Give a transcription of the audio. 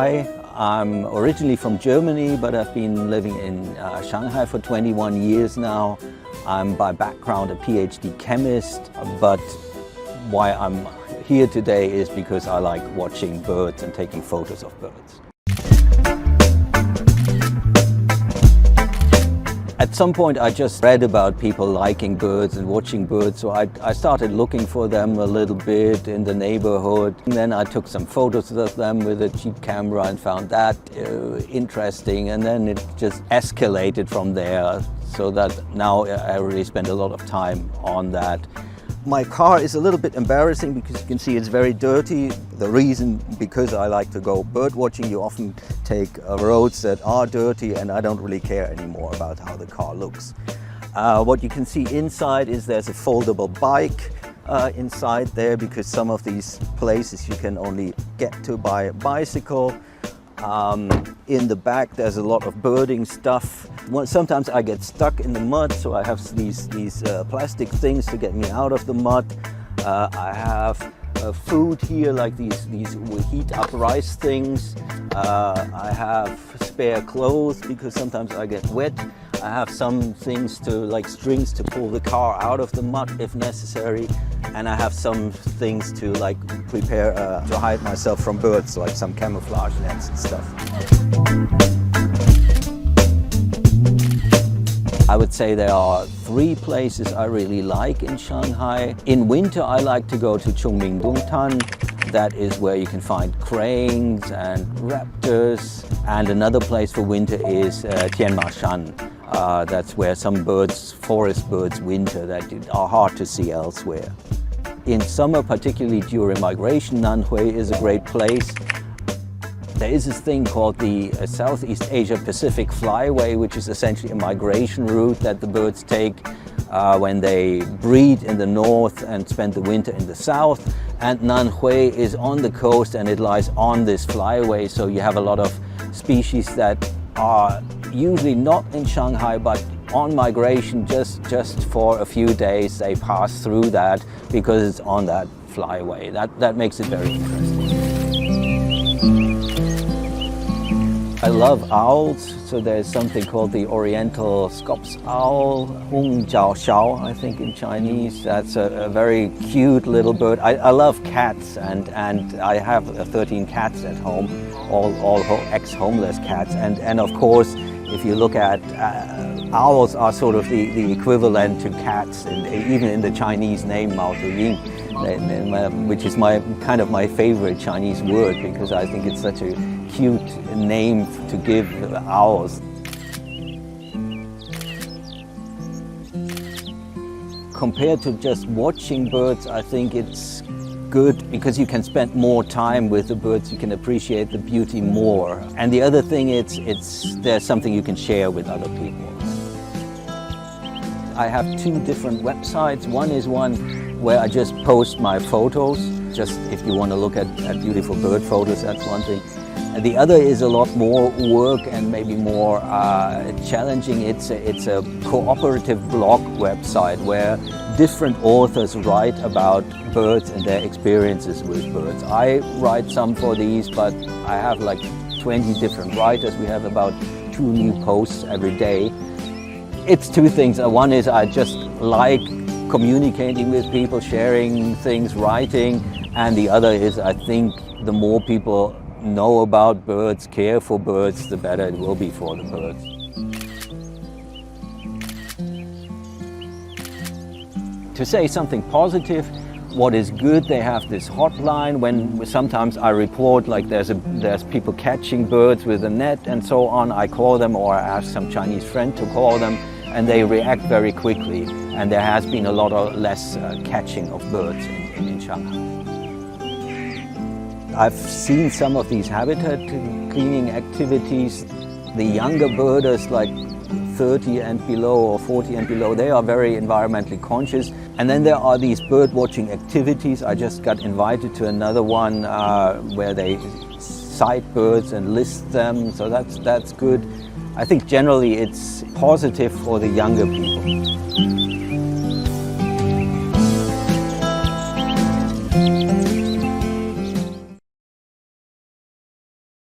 Hai. I'm originally from Germany, but I've been living in Shanghai for 21 years now. I'm by background a PhD chemist, but why I'm here today is because I like watching birds and taking photos of birds. At some point I just read about people liking birds and watching birds, so I started looking for them a little bit in the neighborhood. And then I took some photos of them with a cheap camera and found that interesting, and then it just escalated from there, so that now I really spend a lot of time on that. My car is a little bit embarrassing because you can see it's very dirty. The reason, because I like to go bird watching, you often take roads that are dirty, and I don't really care anymore about how the car looks. What you can see inside is there's a foldable bike inside there, because some of these places you can only get to by a bicycle. In the back there's a lot of birding stuff. Sometimes I get stuck in the mud, so I have these plastic things to get me out of the mud. I have food here, like these heat up rice things. I have spare clothes because sometimes I get wet. I have some things like strings to pull the car out of the mud if necessary. And I have some things to prepare to hide myself from birds, like some camouflage nets and stuff. I would say there are 3 places I really like in Shanghai. In winter I like to go to Chongmingdongtan. That is where you can find cranes and raptors. And another place for winter is Tianmashan. That's where some birds, forest birds, winter that are hard to see elsewhere. In summer, particularly during migration, Nanhui is a great place. There is this thing called the Southeast Asia Pacific Flyway, which is essentially a migration route that the birds take when they breed in the north and spend the winter in the south. And Nanhui is on the coast and it lies on this flyway, so you have a lot of species that are usually not in Shanghai but on migration just for a few days. They pass through that because it's on that flyway. That makes it very interesting. I love owls, so there's something called the Oriental Scops owl, Hong Jiao Xiao, I think in Chinese. That's a very cute little bird. I love cats, and I have 13 cats at home, all ex-homeless cats. And of course, if you look at owls are sort of the equivalent to cats, and even in the Chinese name Mao Zedong, which is kind of my favorite Chinese word, because I think it's such a cute name to give owls. Compared to just watching birds, I think it's good because you can spend more time with the birds, you can appreciate the beauty more. And the other thing, there's something you can share with other people. I have 2 different websites. One is one where I just post my photos, just if you want to look at beautiful bird photos, that's one thing. And the other is a lot more work and maybe more challenging. It's a cooperative blog website where different authors write about birds and their experiences with birds. I write some for these, but I have like 20 different writers. We have about 2 new posts every day. It's 2 things. One is I just like communicating with people, sharing things, writing. And the other is I think the more people know about birds, care for birds, the better it will be for the birds. To say something positive, what is good, they have this hotline when sometimes I report like there's people catching birds with a net and so on. I call them, or I ask some Chinese friend to call them, and they react very quickly. And there has been a lot less catching of birds in Shanghai. I've seen some of these habitat cleaning activities. The younger birders, like 30 and below or 40 and below, they are very environmentally conscious. And then there are these bird watching activities. I just got invited to another one where they sight birds and list them, so that's good. I think generally it's positive for the younger people.